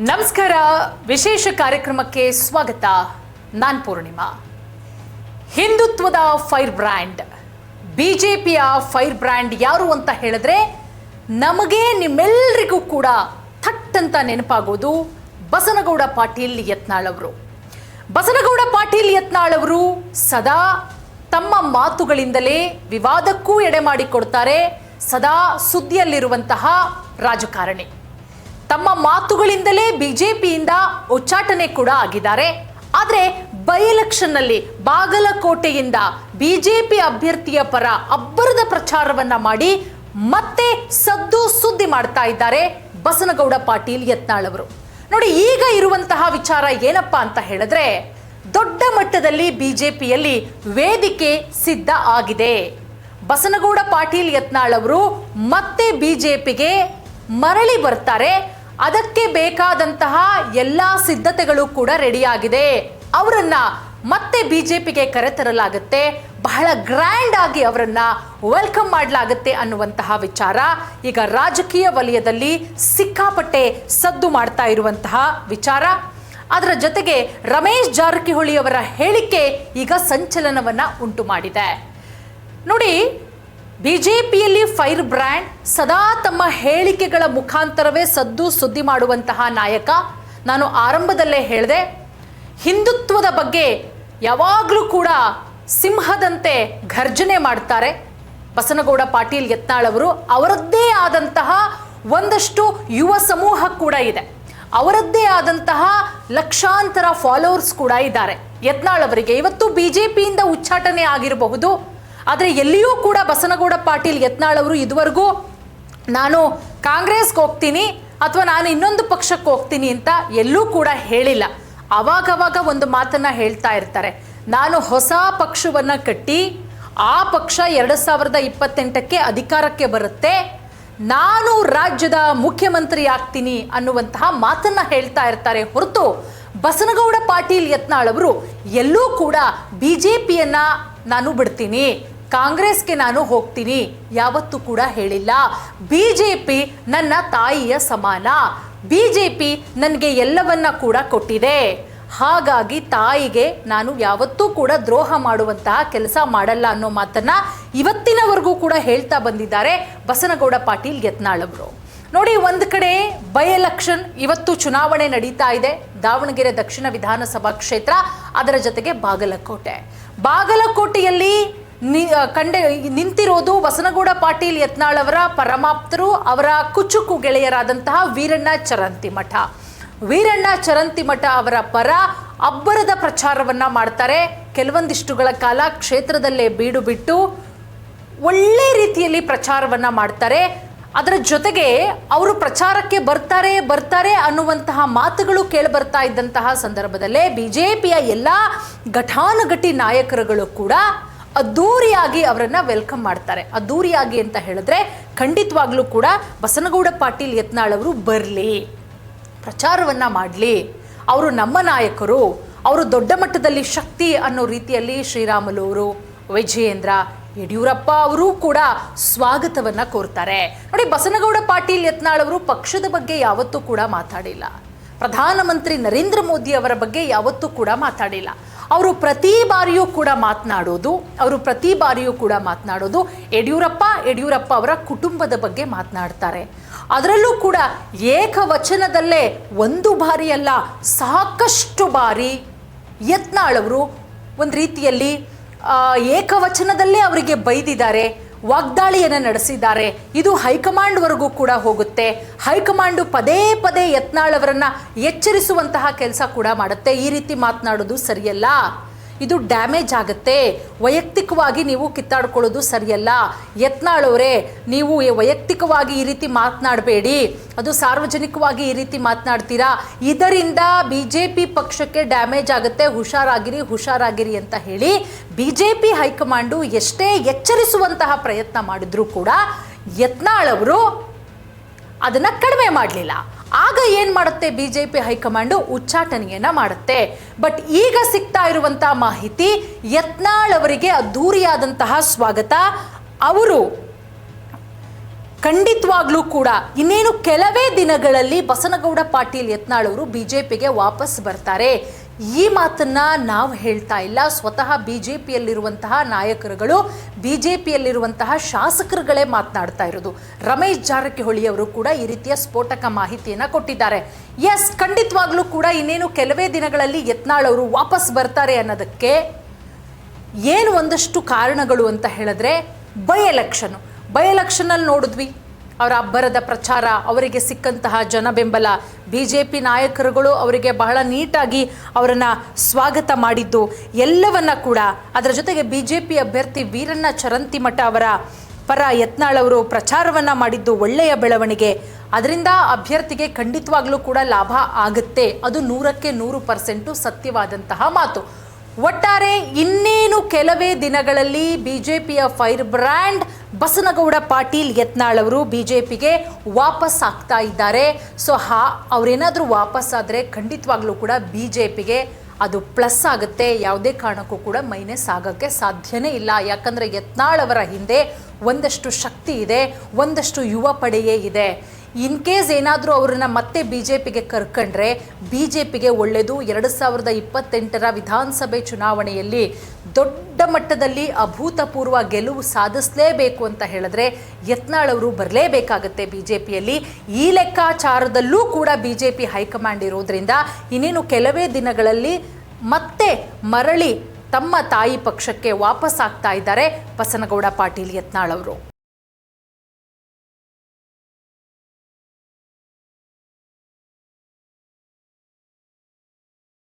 ನಮಸ್ಕಾರ. ವಿಶೇಷ ಕಾರ್ಯಕ್ರಮಕ್ಕೆ ಸ್ವಾಗತ. ನಾನು ಪೂರ್ಣಿಮಾ. ಹಿಂದುತ್ವದ ಫೈರ್ ಬ್ರ್ಯಾಂಡ್, ಬಿಜೆಪಿಯ ಫೈರ್ ಬ್ರ್ಯಾಂಡ್ ಯಾರು ಅಂತ ಹೇಳಿದ್ರೆ ನಮಗೆ ನಿಮ್ಮೆಲ್ಲರಿಗೂ ಕೂಡ ಥಟ್ ಅಂತ ನೆನಪಾಗೋದು ಬಸನಗೌಡ ಪಾಟೀಲ್ ಯತ್ನಾಳ್ ಅವರು. ಬಸನಗೌಡ ಪಾಟೀಲ್ ಯತ್ನಾಳ್ ಅವರು ಸದಾ ತಮ್ಮ ಮಾತುಗಳಿಂದಲೇ ವಿವಾದಕ್ಕೂ ಎಡೆ ಮಾಡಿಕೊಡ್ತಾರೆ. ಸದಾ ಸುದ್ದಿಯಲ್ಲಿರುವಂತಹ ರಾಜಕಾರಣಿ. ತಮ್ಮ ಮಾತುಗಳಿಂದಲೇ ಬಿಜೆಪಿಯಿಂದ ಉಚ್ಚಾಟನೆ ಕೂಡ ಆಗಿದ್ದಾರೆ. ಆದರೆ ಬೈ ಎಲೆಕ್ಷನ್ನಲ್ಲಿ ಬಾಗಲಕೋಟೆಯಿಂದ ಬಿಜೆಪಿ ಅಭ್ಯರ್ಥಿಯ ಪರ ಅಬ್ಬರದ ಪ್ರಚಾರವನ್ನ ಮಾಡಿ ಮತ್ತೆ ಸದ್ದು ಸುದ್ದಿ ಮಾಡ್ತಾ ಇದ್ದಾರೆ ಬಸನಗೌಡ ಪಾಟೀಲ್ ಯತ್ನಾಳ್ ಅವರು. ನೋಡಿ, ಈಗ ಇರುವಂತಹ ವಿಚಾರ ಏನಪ್ಪಾ ಅಂತ ಹೇಳಿದ್ರೆ, ದೊಡ್ಡ ಮಟ್ಟದಲ್ಲಿ ಬಿಜೆಪಿಯಲ್ಲಿ ವೇದಿಕೆ ಸಿದ್ಧ ಆಗಿದೆ. ಬಸನಗೌಡ ಪಾಟೀಲ್ ಯತ್ನಾಳ್ ಅವರು ಮತ್ತೆ ಬಿಜೆಪಿಗೆ ಮರಳಿ ಬರ್ತಾರೆ. ಅದಕ್ಕೆ ಬೇಕಾದಂತಹ ಎಲ್ಲ ಸಿದ್ಧತೆಗಳು ಕೂಡ ರೆಡಿಯಾಗಿದೆ. ಅವರನ್ನ ಮತ್ತೆ ಬಿಜೆಪಿಗೆ ಕರೆತರಲಾಗುತ್ತೆ. ಬಹಳ ಗ್ರ್ಯಾಂಡ್ ಆಗಿ ಅವರನ್ನ ವೆಲ್ಕಮ್ ಮಾಡಲಾಗುತ್ತೆ ಅನ್ನುವಂತಹ ವಿಚಾರ ಈಗ ರಾಜಕೀಯ ವಲಯದಲ್ಲಿ ಸಿಕ್ಕಾಪಟ್ಟೆ ಸದ್ದು ಮಾಡ್ತಾ ಇರುವಂತಹ ವಿಚಾರ. ಅದರ ಜೊತೆಗೆ ರಮೇಶ್ ಜಾರಕಿಹೊಳಿ ಅವರ ಹೇಳಿಕೆ ಈಗ ಸಂಚಲನವನ್ನ ಉಂಟು ಮಾಡಿದೆ. ನೋಡಿ, ಬಿಜೆಪಿಯಲ್ಲಿ ಫೈರ್ ಬ್ರ್ಯಾಂಡ್, ಸದಾ ತಮ್ಮ ಹೇಳಿಕೆಗಳ ಮುಖಾಂತರವೇ ಸದ್ದು ಸುದ್ದಿ ಮಾಡುವಂತಹ ನಾಯಕ. ನಾನು ಆರಂಭದಲ್ಲೇ ಹೇಳಿದೆ, ಹಿಂದುತ್ವದ ಬಗ್ಗೆ ಯಾವಾಗಲೂ ಕೂಡ ಸಿಂಹದಂತೆ ಘರ್ಜನೆ ಮಾಡ್ತಾರೆ ಬಸನಗೌಡ ಪಾಟೀಲ್ ಯತ್ನಾಳ್ ಅವರು. ಅವರದ್ದೇ ಆದಂತಹ ಒಂದಷ್ಟು ಯುವ ಸಮೂಹ ಕೂಡ ಇದೆ. ಅವರದ್ದೇ ಆದಂತಹ ಲಕ್ಷಾಂತರ ಫಾಲೋವರ್ಸ್ ಕೂಡ ಇದ್ದಾರೆ ಯತ್ನಾಳ್ ಅವರಿಗೆ. ಇವತ್ತು ಬಿಜೆಪಿಯಿಂದ ಉಚ್ಚಾಟನೆ ಆಗಿರಬಹುದು, ಆದರೆ ಎಲ್ಲಿಯೂ ಕೂಡ ಬಸನಗೌಡ ಪಾಟೀಲ್ ಯತ್ನಾಳ್ ಅವರು ಇದುವರೆಗೂ ನಾನು ಕಾಂಗ್ರೆಸ್ಗೆ ಹೋಗ್ತೀನಿ ಅಥವಾ ನಾನು ಇನ್ನೊಂದು ಪಕ್ಷಕ್ಕೆ ಹೋಗ್ತೀನಿ ಅಂತ ಎಲ್ಲೂ ಕೂಡ ಹೇಳಿಲ್ಲ. ಅವಾಗವಾಗ ಒಂದು ಮಾತನ್ನ ಹೇಳ್ತಾ ಇರ್ತಾರೆ, ನಾನು ಹೊಸ ಪಕ್ಷವನ್ನ ಕಟ್ಟಿ ಆ ಪಕ್ಷ 2028ಕ್ಕೆ ಅಧಿಕಾರಕ್ಕೆ ಬರುತ್ತೆ, ನಾನು ರಾಜ್ಯದ ಮುಖ್ಯಮಂತ್ರಿ ಆಗ್ತೀನಿ ಅನ್ನುವಂತಹ ಮಾತನ್ನ ಹೇಳ್ತಾ ಇರ್ತಾರೆ ಹೊರತು ಬಸನಗೌಡ ಪಾಟೀಲ್ ಯತ್ನಾಳ್ ಅವರು ಎಲ್ಲೂ ಕೂಡ ಬಿಜೆಪಿಯನ್ನ ನಾನು ಬಿಡ್ತೀನಿ, ಕಾಂಗ್ರೆಸ್ಗೆ ನಾನು ಹೋಗ್ತೀನಿ ಯಾವತ್ತೂ ಕೂಡ ಹೇಳಿಲ್ಲ. ಬಿಜೆಪಿ ನನ್ನ ತಾಯಿಯ ಸಮಾನ, ಬಿಜೆಪಿ ನನಗೆ ಎಲ್ಲವನ್ನ ಕೂಡ ಕೊಟ್ಟಿದೆ, ಹಾಗಾಗಿ ತಾಯಿಗೆ ನಾನು ಯಾವತ್ತೂ ಕೂಡ ದ್ರೋಹ ಮಾಡುವಂತಹ ಕೆಲಸ ಮಾಡಲ್ಲ ಅನ್ನೋ ಮಾತನ್ನ ಇವತ್ತಿನವರೆಗೂ ಕೂಡ ಹೇಳ್ತಾ ಬಂದಿದ್ದಾರೆ ಬಸನಗೌಡ ಪಾಟೀಲ್ ಯತ್ನಾಳ್ ಅವರು. ನೋಡಿ, ಒಂದು ಕಡೆ ಬೈ ಎಲೆಕ್ಷನ್, ಇವತ್ತು ಚುನಾವಣೆ ನಡೀತಾ ಇದೆ ದಾವಣಗೆರೆ ದಕ್ಷಿಣ ವಿಧಾನಸಭಾ ಕ್ಷೇತ್ರ, ಅದರ ಜೊತೆಗೆ ಬಾಗಲಕೋಟೆಯಲ್ಲಿ ನಿಂತಿರೋದು ಬಸನಗೌಡ ಪಾಟೀಲ್ ಯತ್ನಾಳ್ ಅವರ ಪರಮಾಪ್ತರು, ಅವರ ಕುಚುಕು ಗೆಳೆಯರಾದಂತಹ ವೀರಣ್ಣ ಚರಂತಿಮಠ ಅವರ ಪರ ಅಬ್ಬರದ ಪ್ರಚಾರವನ್ನ ಮಾಡ್ತಾರೆ. ಕೆಲವೊಂದಿಷ್ಟುಗಳ ಕಾಲ ಕ್ಷೇತ್ರದಲ್ಲೇ ಬೀಡು ಬಿಟ್ಟು ಒಳ್ಳೆ ರೀತಿಯಲ್ಲಿ ಪ್ರಚಾರವನ್ನ ಮಾಡ್ತಾರೆ. ಅದರ ಜೊತೆಗೆ ಅವರು ಪ್ರಚಾರಕ್ಕೆ ಬರ್ತಾರೆ ಅನ್ನುವಂತಹ ಮಾತುಗಳು ಕೇಳಿಬರ್ತಾ ಇದ್ದಂತಹ ಸಂದರ್ಭದಲ್ಲೇ ಬಿಜೆಪಿಯ ಎಲ್ಲ ಘಟಾನುಘಟಿ ನಾಯಕರುಗಳು ಕೂಡ ಅದ್ದೂರಿಯಾಗಿ ಅವರನ್ನ ವೆಲ್ಕಮ್ ಮಾಡ್ತಾರೆ. ಅದ್ದೂರಿಯಾಗಿ ಅಂತ ಹೇಳಿದ್ರೆ ಖಂಡಿತವಾಗ್ಲೂ ಕೂಡ ಬಸನಗೌಡ ಪಾಟೀಲ್ ಯತ್ನಾಳ್ ಅವರು ಬರಲಿ, ಪ್ರಚಾರವನ್ನ ಮಾಡಲಿ, ಅವರು ನಮ್ಮ ನಾಯಕರು, ಅವರು ದೊಡ್ಡ ಮಟ್ಟದಲ್ಲಿ ಶಕ್ತಿ ಅನ್ನೋ ರೀತಿಯಲ್ಲಿ ಶ್ರೀರಾಮುಲು ಅವರು, ವಿಜಯೇಂದ್ರ, ಯಡಿಯೂರಪ್ಪ ಅವರು ಕೂಡ ಸ್ವಾಗತವನ್ನ ಕೋರ್ತಾರೆ. ನೋಡಿ, ಬಸನಗೌಡ ಪಾಟೀಲ್ ಯತ್ನಾಳ್ ಅವರು ಪಕ್ಷದ ಬಗ್ಗೆ ಯಾವತ್ತೂ ಕೂಡ ಮಾತಾಡಿಲ್ಲ. ಪ್ರಧಾನಮಂತ್ರಿ ನರೇಂದ್ರ ಮೋದಿ ಅವರ ಬಗ್ಗೆ ಯಾವತ್ತೂ ಕೂಡ ಮಾತಾಡಿಲ್ಲ. ಅವರು ಪ್ರತಿ ಬಾರಿಯೂ ಕೂಡ ಮಾತನಾಡೋದು ಯಡಿಯೂರಪ್ಪ ಅವರ ಕುಟುಂಬದ ಬಗ್ಗೆ ಮಾತನಾಡ್ತಾರೆ. ಅದರಲ್ಲೂ ಕೂಡ ಏಕವಚನದಲ್ಲೇ ಒಂದು ಬಾರಿ ಅಲ್ಲ, ಸಾಕಷ್ಟು ಬಾರಿ ಯತ್ನಾಳ್ ಅವರು ಒಂದು ರೀತಿಯಲ್ಲಿ ಏಕವಚನದಲ್ಲೇ ಅವರಿಗೆ ಬೈದಿದ್ದಾರೆ, ವಾಗ್ದಾಳಿಯನ್ನು ನಡೆಸಿದ್ದಾರೆ. ಇದು ಹೈಕಮಾಂಡ್ವರೆಗೂ ಕೂಡ ಹೋಗುತ್ತೆ. ಹೈಕಮಾಂಡು ಪದೇ ಪದೇ ಯತ್ನಾಳ್ ಅವರನ್ನ ಎಚ್ಚರಿಸುವಂತಹ ಕೆಲಸ ಕೂಡ ಮಾಡುತ್ತೆ. ಈ ರೀತಿ ಮಾತನಾಡೋದು ಸರಿಯಲ್ಲ, ಇದು ಡ್ಯಾಮೇಜ್ ಆಗುತ್ತೆ, ವೈಯಕ್ತಿಕವಾಗಿ ನೀವು ಕಿತ್ತಾಡ್ಕೊಳ್ಳೋದು ಸರಿಯಲ್ಲ, ಯತ್ನಾಳ್ ಅವರೇ ನೀವು ವೈಯಕ್ತಿಕವಾಗಿ ಈ ರೀತಿ ಮಾತನಾಡಬೇಡಿ, ಅದು ಸಾರ್ವಜನಿಕವಾಗಿ ಈ ರೀತಿ ಮಾತನಾಡ್ತೀರಾ, ಇದರಿಂದ ಬಿಜೆಪಿ ಪಕ್ಷಕ್ಕೆ ಡ್ಯಾಮೇಜ್ ಆಗುತ್ತೆ, ಹುಷಾರಾಗಿರಿ ಅಂತ ಹೇಳಿ ಬಿಜೆಪಿ ಹೈಕಮಾಂಡು ಎಷ್ಟೇ ಎಚ್ಚರಿಸುವಂತಹ ಪ್ರಯತ್ನ ಮಾಡಿದ್ರೂ ಕೂಡ ಯತ್ನಾಳ್ ಅವರು ಅದನ್ನ ಕಡಿಮೆ ಮಾಡಲಿಲ್ಲ. ಆಗ ಏನ್ ಮಾಡುತ್ತೆ ಬಿಜೆಪಿ ಹೈಕಮಾಂಡು? ಉಚ್ಚಾಟನೆಯನ್ನ ಮಾಡುತ್ತೆ. ಬಟ್ ಈಗ ಸಿಗ್ತಾ ಇರುವಂತಹ ಮಾಹಿತಿ, ಯತ್ನಾಳ್ ಅವರಿಗೆ ಅದ್ದೂರಿಯಾದಂತಹ ಸ್ವಾಗತ. ಅವರು ಖಂಡಿತವಾಗ್ಲೂ ಕೂಡ ಇನ್ನೇನು ಕೆಲವೇ ದಿನಗಳಲ್ಲಿ ಬಸನಗೌಡ ಪಾಟೀಲ್ ಯತ್ನಾಳ್ ಅವರು ಬಿಜೆಪಿಗೆ ವಾಪಸ್ ಬರ್ತಾರೆ. ಈ ಮಾತನ್ನ ನಾವು ಹೇಳ್ತಾ ಇಲ್ಲ, ಸ್ವತಃ ಬಿಜೆಪಿಯಲ್ಲಿರುವಂತಹ ನಾಯಕರುಗಳು, ಬಿಜೆಪಿಯಲ್ಲಿರುವಂತಹ ಶಾಸಕರುಗಳೇ ಮಾತನಾಡ್ತಾ ಇರೋದು. ರಮೇಶ್ ಜಾರಕಿಹೊಳಿ ಅವರು ಕೂಡ ಈ ರೀತಿಯ ಸ್ಫೋಟಕ ಮಾಹಿತಿಯನ್ನು ಕೊಟ್ಟಿದ್ದಾರೆ. ಎಸ್, ಖಂಡಿತವಾಗ್ಲೂ ಕೂಡ ಇನ್ನೇನು ಕೆಲವೇ ದಿನಗಳಲ್ಲಿ ಯತ್ನಾಳ್ ಅವರು ವಾಪಸ್ ಬರ್ತಾರೆ ಅನ್ನೋದಕ್ಕೆ ಏನು ಒಂದಷ್ಟು ಕಾರಣಗಳು ಅಂತ ಹೇಳಿದ್ರೆ, ಬೈ ಎಲೆಕ್ಷನಲ್ಲಿ ನೋಡಿದ್ವಿ ಅವರ ಅಬ್ಬರದ ಪ್ರಚಾರ, ಅವರಿಗೆ ಸಿಕ್ಕಂತಹ ಜನ ಬೆಂಬಲ, BJP ನಾಯಕರುಗಳು ಅವರಿಗೆ ಬಹಳ ನೀಟಾಗಿ ಅವರನ್ನು ಸ್ವಾಗತ ಮಾಡಿದ್ದು ಎಲ್ಲವನ್ನ ಕೂಡ, ಅದರ ಜೊತೆಗೆ BJP ಅಭ್ಯರ್ಥಿ ವೀರಣ್ಣ ಚರಂತಿಮಠ ಅವರ ಪರ ಯತ್ನಾಳ್ ಅವರು ಪ್ರಚಾರವನ್ನು ಮಾಡಿದ್ದು ಒಳ್ಳೆಯ ಬೆಳವಣಿಗೆ. ಅದರಿಂದ ಅಭ್ಯರ್ಥಿಗೆ ಖಂಡಿತವಾಗ್ಲೂ ಕೂಡ ಲಾಭ ಆಗುತ್ತೆ, ಅದು 100ಕ್ಕೆ 100% ಸತ್ಯವಾದಂತಹ ಮಾತು. ಒಟ್ಟಾರೆ ಇನ್ನೇನು ಕೆಲವೇ ದಿನಗಳಲ್ಲಿ ಬಿಜೆಪಿಯ ಫೈರ್ ಬ್ರ್ಯಾಂಡ್ ಬಸನಗೌಡ ಪಾಟೀಲ್ ಯತ್ನಾಳ್ ಅವರು ಬಿಜೆಪಿಗೆ ವಾಪಸ್ ಆಗ್ತಾ ಇದ್ದಾರೆ. ಸೊ ಅವರೇನಾದರೂ ವಾಪಸ್ ಆದರೆ ಖಂಡಿತವಾಗ್ಲೂ ಕೂಡ ಬಿಜೆಪಿಗೆ ಅದು ಪ್ಲಸ್ ಆಗುತ್ತೆ, ಯಾವುದೇ ಕಾರಣಕ್ಕೂ ಕೂಡ ಮೈನಸ್ ಆಗೋಕ್ಕೆ ಸಾಧ್ಯನೇ ಇಲ್ಲ. ಯಾಕಂದರೆ ಯತ್ನಾಳ್ ಅವರ ಹಿಂದೆ ಒಂದಷ್ಟು ಶಕ್ತಿ ಇದೆ, ಒಂದಷ್ಟು ಯುವ ಪಡೆಯೇ ಇದೆ. ಇನ್ ಕೇಸ್ ಏನಾದರೂ ಅವ್ರನ್ನ ಮತ್ತೆ ಬಿಜೆಪಿಗೆ ಕರ್ಕೊಂಡ್ರೆ ಬಿಜೆಪಿಗೆ ಒಳ್ಳೆಯದು. 2028ರ ವಿಧಾನಸಭೆ ಚುನಾವಣೆಯಲ್ಲಿ ದೊಡ್ಡ ಮಟ್ಟದಲ್ಲಿ ಅಭೂತಪೂರ್ವ ಗೆಲುವು ಸಾಧಿಸಲೇಬೇಕು ಅಂತ ಹೇಳಿದ್ರೆ ಯತ್ನಾಳ್ ಅವರು ಬರಲೇಬೇಕಾಗತ್ತೆ ಬಿಜೆಪಿಯಲ್ಲಿ. ಈ ಲೆಕ್ಕಾಚಾರದಲ್ಲೂ ಕೂಡ ಬಿಜೆಪಿ ಹೈಕಮಾಂಡ್ ಇರೋದ್ರಿಂದ ಇನ್ನೇನು ಕೆಲವೇ ದಿನಗಳಲ್ಲಿ ಮತ್ತೆ ಮರಳಿ ತಮ್ಮ ತಾಯಿ ಪಕ್ಷಕ್ಕೆ ವಾಪಸ್ ಆಗ್ತಾ ಇದ್ದಾರೆ ಬಸನಗೌಡ ಪಾಟೀಲ್ ಯತ್ನಾಳ್ ಅವರು.